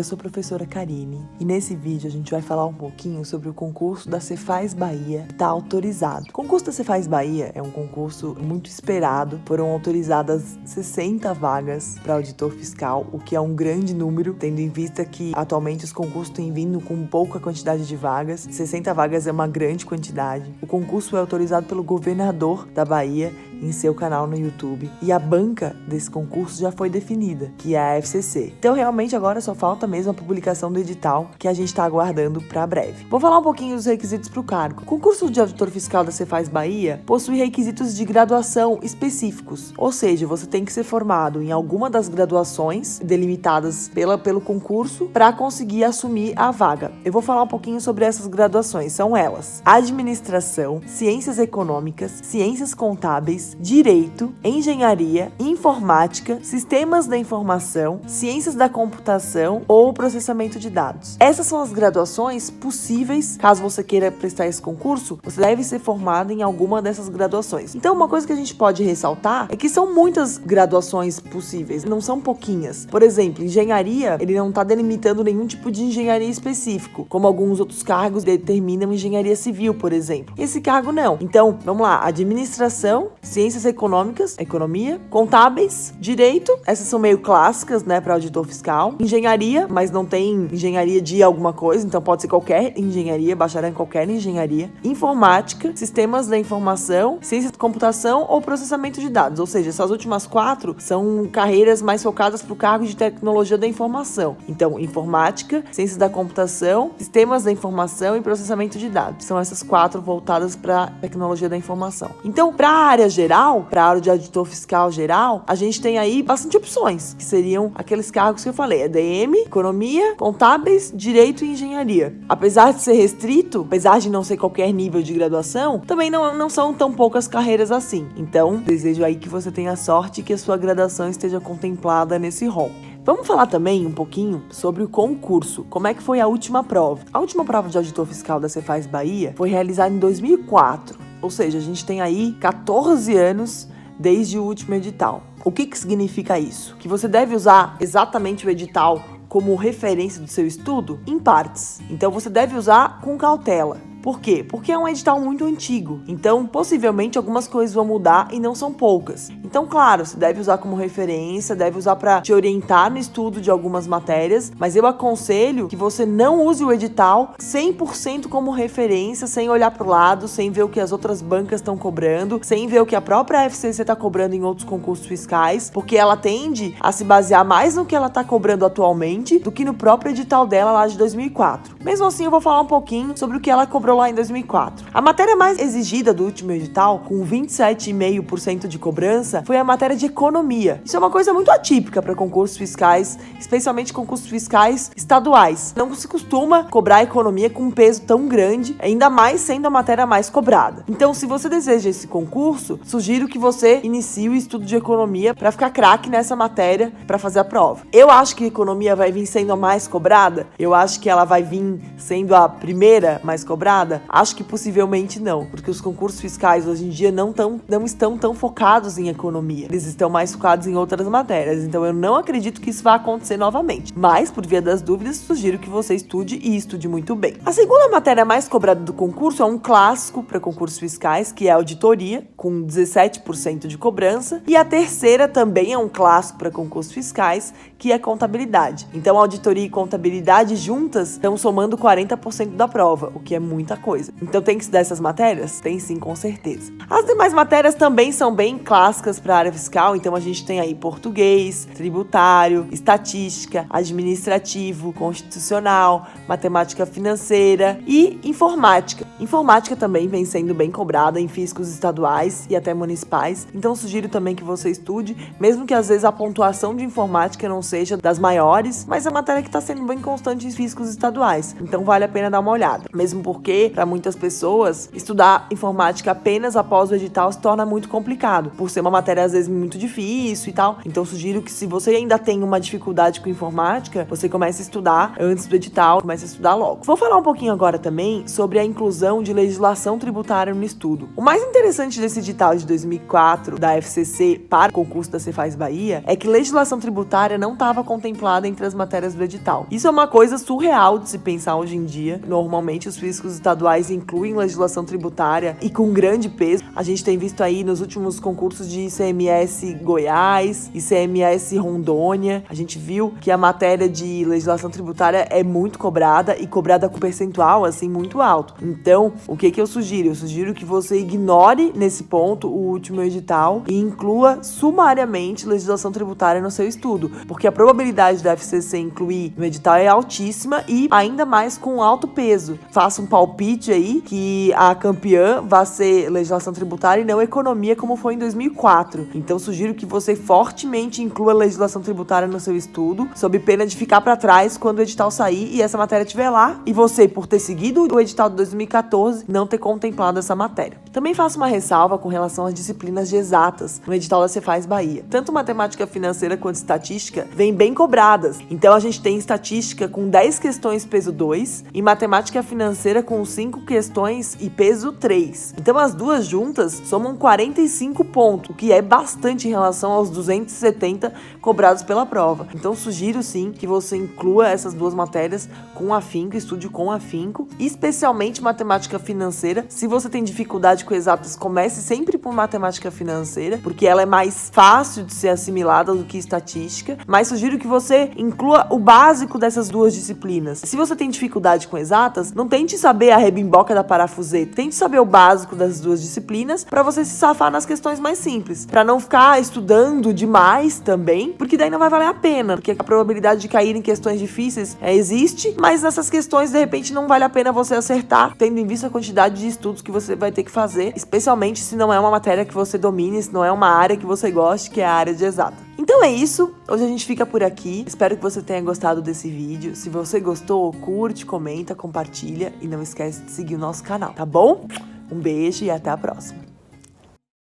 eu sou a professora Karine e nesse vídeo a gente vai falar um pouquinho sobre o concurso da Cefaz Bahia que está autorizado. O concurso da Cefaz Bahia é um concurso muito esperado, foram autorizadas 60 vagas para auditor fiscal, o que é um grande número, tendo em vista que atualmente os concursos têm vindo com pouca quantidade de vagas. 60 vagas é uma grande quantidade. O concurso é autorizado pelo governador da Bahia em seu canal no YouTube e a banca desse concurso já foi definida, que é a FCC. Então realmente agora só falta mesmo a publicação do edital, que a gente está aguardando para breve. Vou falar um pouquinho dos requisitos para o cargo. O concurso de auditor fiscal da Cefaz Bahia possui requisitos de graduação específicos, ou seja, você tem que ser formado em alguma das graduações delimitadas pelo concurso para conseguir assumir a vaga. Eu vou falar um pouquinho sobre essas graduações, são elas: administração, ciências econômicas, ciências contábeis, direito, engenharia, informática, sistemas da informação, ciências da computação ou processamento de dados. Essas são as graduações possíveis. Caso você queira prestar esse concurso, você deve ser formado em alguma dessas graduações. Então, uma coisa que a gente pode ressaltar é que são muitas graduações possíveis, não são pouquinhas. Por exemplo, engenharia, ele não está delimitando nenhum tipo de engenharia específico, como alguns outros cargos determinam engenharia civil, por exemplo. Esse cargo não. Então, vamos lá: administração, ciências econômicas, economia, contábeis, direito, essas são meio clássicas, né, para auditor fiscal. Engenharia, mas não tem engenharia de alguma coisa, então pode ser qualquer engenharia, bacharel em qualquer engenharia. Informática, sistemas da informação, ciência de computação ou processamento de dados. Ou seja, essas últimas 4 são carreiras mais focadas para o cargo de tecnologia da informação. Então, informática, ciências da computação, sistemas da informação e processamento de dados. São essas 4 voltadas para tecnologia da informação. Então, para a área geral, para a área de auditor fiscal geral, a gente tem aí bastante opções, que seriam aqueles cargos que eu falei: EDM, economia, contábeis, direito e engenharia. Apesar de ser restrito, apesar de não ser qualquer nível de graduação, também não são tão poucas carreiras assim. Então, desejo aí que você tenha sorte e que a sua graduação esteja contemplada nesse rol. Vamos falar também um pouquinho sobre o concurso. Como é que foi a última prova? A última prova de auditor fiscal da Cefaz Bahia foi realizada em 2004. Ou seja, a gente tem aí 14 anos desde o último edital. O que significa isso? Que você deve usar exatamente o edital como referência do seu estudo em partes. Então você deve usar com cautela. Por quê? Porque é um edital muito antigo, então possivelmente algumas coisas vão mudar e não são poucas. Então, claro, você deve usar como referência, deve usar para te orientar no estudo de algumas matérias, mas eu aconselho que você não use o edital 100% como referência, sem olhar para o lado, sem ver o que as outras bancas estão cobrando, sem ver o que a própria FCC está cobrando em outros concursos fiscais, porque ela tende a se basear mais no que ela está cobrando atualmente do que no próprio edital dela lá de 2004. Mesmo assim, eu vou falar um pouquinho sobre o que ela cobrou lá em 2004. A matéria mais exigida do último edital, com 27,5% de cobrança, foi a matéria de economia. Isso é uma coisa muito atípica para concursos fiscais, especialmente concursos fiscais estaduais. Não se costuma cobrar economia com um peso tão grande, ainda mais sendo a matéria mais cobrada. Então, se você deseja esse concurso, sugiro que você inicie o estudo de economia para ficar craque nessa matéria para fazer a prova. Eu acho que a economia vai vir sendo a mais cobrada. Eu acho que ela vai vir sendo a primeira mais cobrada. Acho que possivelmente não, porque os concursos fiscais hoje em dia não estão tão focados em economia. Eles estão mais focados em outras matérias, então eu não acredito que isso vá acontecer novamente. Mas, por via das dúvidas, sugiro que você estude e estude muito bem. A segunda matéria mais cobrada do concurso é um clássico para concursos fiscais, que é a auditoria, com 17% de cobrança, e a terceira também é um clássico para concursos fiscais, que é contabilidade. Então, auditoria e contabilidade juntas estão somando 40% da prova, o que é muita coisa. Então tem que estudar essas matérias? Tem sim, com certeza. As demais matérias também são bem clássicas para a área fiscal, então a gente tem aí português, tributário, estatística, administrativo, constitucional, matemática financeira e informática. Informática também vem sendo bem cobrada em fiscos estaduais e até municipais, então sugiro também que você estude, mesmo que às vezes a pontuação de informática não seja das maiores, mas é uma matéria que está sendo bem constante em fiscos estaduais, então vale a pena dar uma olhada, mesmo porque para muitas pessoas, estudar informática apenas após o edital se torna muito complicado, por ser uma matéria às vezes muito difícil e tal. Então sugiro que, se você ainda tem uma dificuldade com informática, você comece a estudar antes do edital, comece a estudar logo. Vou falar um pouquinho agora também sobre a inclusão de legislação tributária no estudo. O mais interessante desse edital de 2004 da FCC para o concurso da Cefaz Bahia é que legislação tributária não estava contemplada entre as matérias do edital. Isso é uma coisa surreal de se pensar hoje em dia. Normalmente os físicos estaduais incluem legislação tributária e com grande peso. A gente tem visto aí nos últimos concursos de ICMS Goiás, ICMS Rondônia, a gente viu que a matéria de legislação tributária é muito cobrada e cobrada com percentual assim muito alto. Então, o que eu sugiro? Eu sugiro que você ignore nesse ponto o último edital e inclua sumariamente legislação tributária no seu estudo, porque a probabilidade da FCC incluir no edital é altíssima e ainda mais com alto peso. Faça um palpite aí que a campeã vai ser legislação tributária e não economia, como foi em 2004. Então, sugiro que você fortemente inclua legislação tributária no seu estudo, sob pena de ficar para trás quando o edital sair e essa matéria estiver lá, e você, por ter seguido o edital de 2014, não ter contemplado essa matéria. Também faço uma ressalva com relação às disciplinas de exatas no edital da Cefaz Bahia. Tanto matemática financeira quanto estatística vêm bem cobradas. Então a gente tem estatística com 10 questões peso 2 e matemática financeira com 5 questões e peso 3. Então as duas juntas somam 45 pontos, o que é bastante em relação aos 270 cobrados pela prova. Então sugiro sim que você inclua essas duas matérias com afinco, estude com afinco, especialmente matemática financeira. Se você tem dificuldade com exatas, comece sempre por matemática financeira, porque ela é mais fácil de ser assimilada do que estatística, mas sugiro que você inclua o básico dessas duas disciplinas. Se você tem dificuldade com exatas, não tente saber a rebimboca da parafuseta, tente saber o básico das duas disciplinas para você se safar nas questões mais simples, para não ficar estudando demais também, porque daí não vai valer a pena, porque a probabilidade de cair em questões difíceis existe, mas nessas questões de repente não vale a pena você acertar, tendo em vista a quantidade de estudos que você vai ter que fazer, especialmente se não é uma matéria que você domine, se não é uma área que você goste, que é a área de exata. Então é isso, hoje a gente fica por aqui, espero que você tenha gostado desse vídeo. Se você gostou, curte, comenta, compartilha e não esquece de seguir o nosso canal, tá bom? Um beijo e até a próxima!